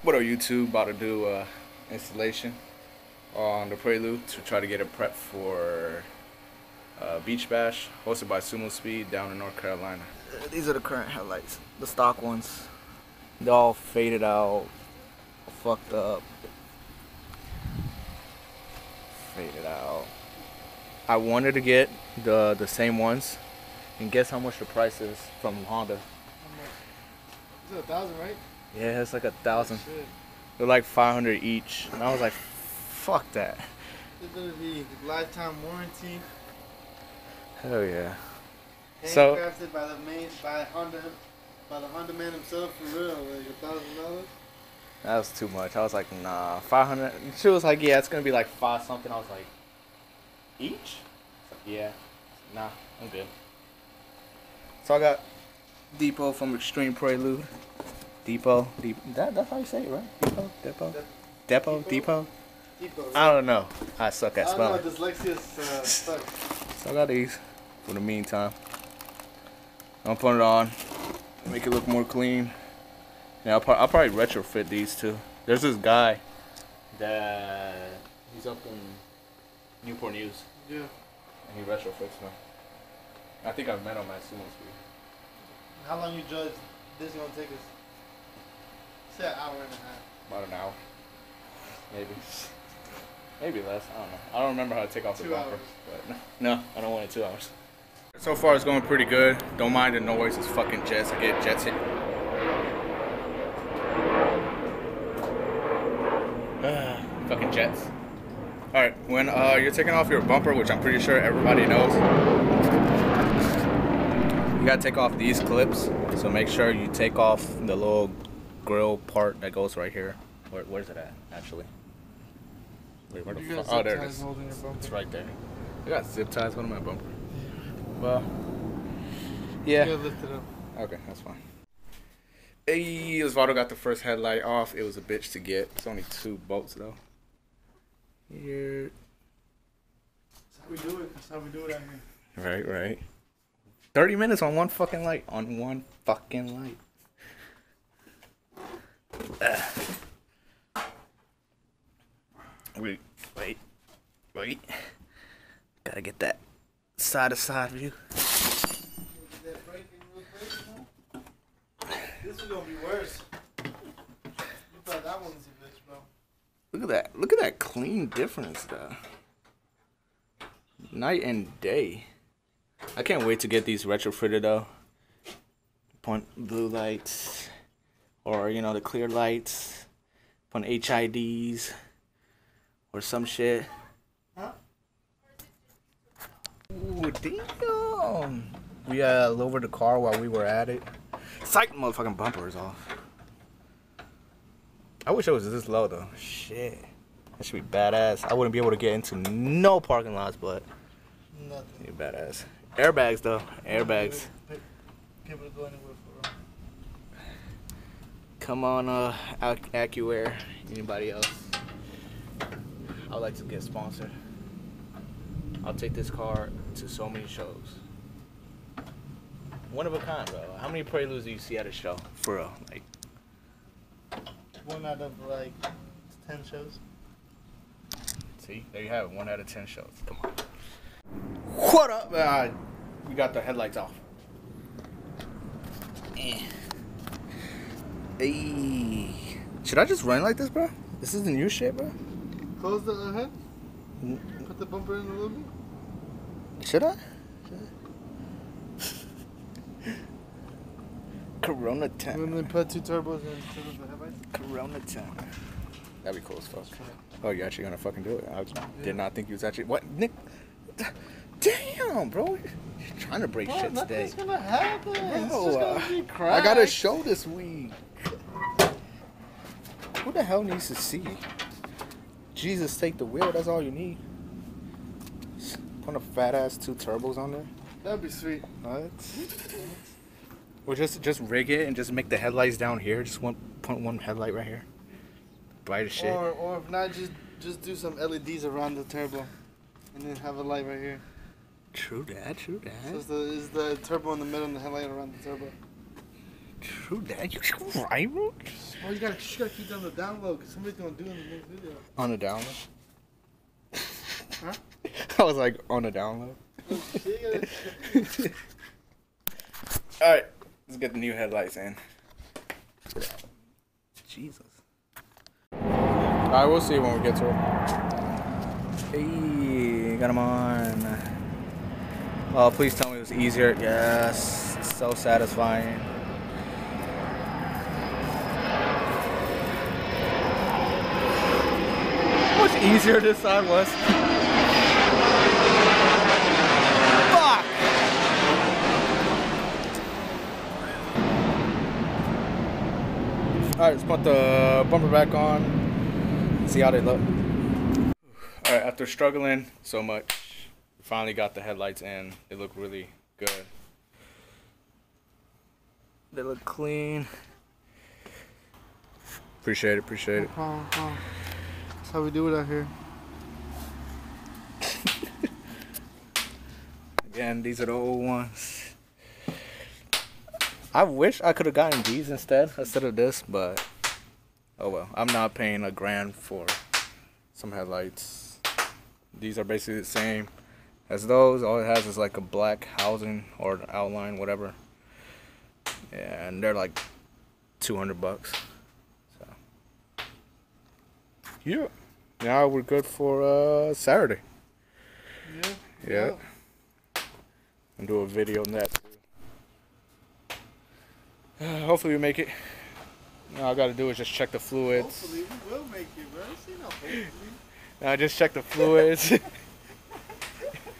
What up, YouTube? About to do installation on the Prelude to try to get it prepped for Beach Bash, hosted by Sumo Speed down in North Carolina. These are the current headlights, the stock ones. They're all faded out, fucked up, faded out. I wanted to get the same ones, and guess how much the price is from Honda? Is it 1,000, right? Yeah, it's like 1,000. Oh, They're like 500 each, and I was like, "Fuck that." it's gonna be lifetime warranty. Hell yeah. So Handcrafted by the Honda man himself, for real. Like $1,000. that was too much. I was like, nah, 500. She was like, yeah, it's gonna be like 5 something. I was like, each? Yeah. Nah, I'm good. So I got Depo from Extreme Prelude. Depo. That's how you say it, right? Depo. Depot. I don't know. I suck at I spelling. don't know, dyslexia is stuck. So I got these for the meantime. I'll put it on, make it look more clean. Yeah, I'll probably retrofit these too. There's this guy that he's up in Newport News. Yeah. And he retrofits them. I think I've met him at Sumo Speed. How long you judge this is gonna take us? Say an hour and a half. About an hour. Maybe less. I don't know. I don't remember how to take off the 2 bumper. hours. But no, I don't want it 2 hours. So far it's going pretty good. Don't mind the noise. It's fucking jets. I get jets hit. Fucking jets. Alright, when you're taking off your bumper, which I'm pretty sure everybody knows, you gotta take off these clips. So make sure you take off the little grill part that goes right here. Where's it at, actually? Wait, where the fuck? Oh, there it is. It's right there. I got zip ties holding my bumper. Well, yeah. You gotta lift it up. Okay, that's fine. Hey, Osvaldo got the first headlight off. It was a bitch to get. It's only 2 bolts though. Here. That's how we do it. That's how we do it out here. Right. 30 minutes on one fucking light. On one fucking light. Wait. Gotta get that side-to-side view. This is gonna be worse. You thought that one's a bitch, bro. Look at that. Look at that clean difference, though. Night and day. I can't wait to get these retrofitted, though. Point blue lights. Or, you know, the clear lights. Put HIDs. Or some shit. Huh? Ooh, damn. We lowered the car while we were at it. Psych, motherfucking bumper is off. I wish it was this low though. Shit. That should be badass. I wouldn't be able to get into no parking lots, but Nothing. be badass. Airbags though. Airbags. People to go anywhere for real. Come on, AccuAir. Anybody else? I would like to get sponsored. I'll take this car to so many shows. One of a kind, bro. How many Preludes do you see at a show? For real, like. 1 out of like 10 shows. See, there you have it. 1 out of 10 shows. Come on. What up? We got the headlights off. Hey. Should I just run like this, bro? This is the new shit, bro. Close the hood. Put the bumper in a little bit. Should I? Corona time. And then put 2 turbos instead of the headlights. Corona time. That'd be cool as fuck. Oh, you're actually gonna fucking do it? I did not think you was actually. What, Nick? Damn, bro. You're trying to break shit today. Nothing's gonna happen. Bro, it's just gonna be I got a show this week. Who the hell needs to see? Jesus, take the wheel. That's all you need. Put a fat ass 2 turbos on there. That'd be sweet. What? Or just rig it and just make the headlights down here. Just put one headlight right here. Bright as shit. Or if not, just do some LEDs around the turbo, and then have a light right here. True that. So is the turbo in the middle and the headlight around the turbo. True that. You right, bro? Oh, you gotta keep it on the download because somebody's gonna do it in the next video. On the download? Huh? I was like, on the download. Oh, shit. Alright, let's get the new headlights in. Jesus. Alright, we'll see when we get to it. Hey, got them on. Oh, please tell me it was easier. Yes, so satisfying. How much easier this side was. Fuck! Alright, let's put the bumper back on. See how they look. Alright, after struggling so much, finally got the headlights in. They look really good. They look clean. Appreciate it, appreciate it. That's how we do it out here. Again, these are the old ones. I wish I could have gotten these instead of this, but oh well. I'm not paying $1,000 for some headlights. These are basically the same as those. All it has is like a black housing or outline, whatever. Yeah, and they're like $200. So yeah, now we're good for Saturday. Yeah. And do a video on that too. Hopefully we make it. All I gotta do is just check the fluids. Hopefully we will make it, bro. See, no, hopefully. I just check the fluids.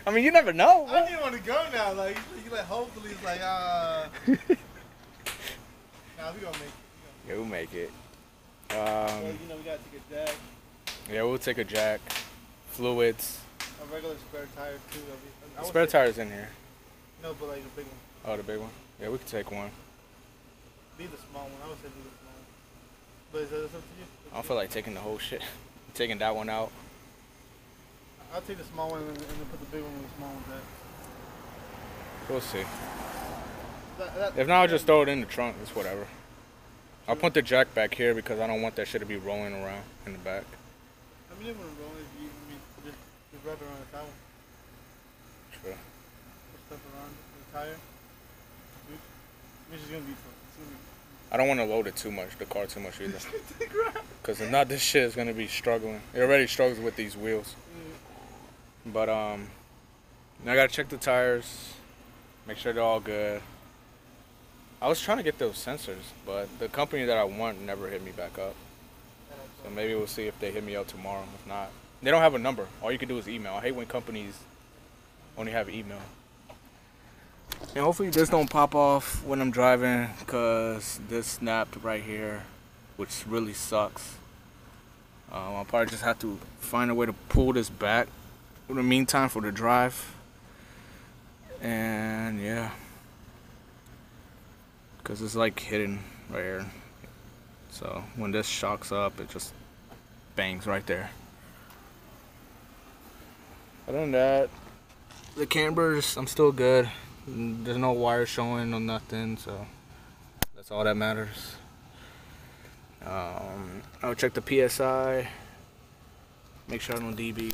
I mean, you never know. I didn't want to go now. Like, you like, hopefully it's like, Nah, we gonna make it. Yeah, we'll make it. Well, you know, we gotta take a jack. Yeah, we'll take a jack. Fluids. A regular spare tire too. The spare tire's in here. No, but like the big one. Oh, the big one? Yeah, we can take one. Be the small one. I would say be the small one. But is that up to you? I don't feel like taking the whole shit. Taking that one out. I'll take the small one and then put the big one in the small one back. We'll see. If not, I'll just throw it in the trunk. It's whatever. I'll put the jack back here because I don't want that shit to be rolling around in the back. I mean, it wouldn't roll if you just wrap it around the towel. True. Put stuff around the tire. Which is gonna be fun. I don't want to load it too much, the car too much either. Because if not, this shit is going to be struggling. It already struggles with these wheels. But, I got to check the tires, make sure they're all good. I was trying to get those sensors, but the company that I want never hit me back up. So maybe we'll see if they hit me up tomorrow. If not, they don't have a number. All you can do is email. I hate when companies only have email. And hopefully this don't pop off when I'm driving, because this snapped right here, which really sucks. I'll probably just have to find a way to pull this back in the meantime for the drive. And yeah, because it's like hidden right here. So when this shocks up, it just bangs right there. Other than that, the cambers, I'm still good. There's no wire showing or nothing, so that's all that matters. I'll check the PSI, make sure I don't DB.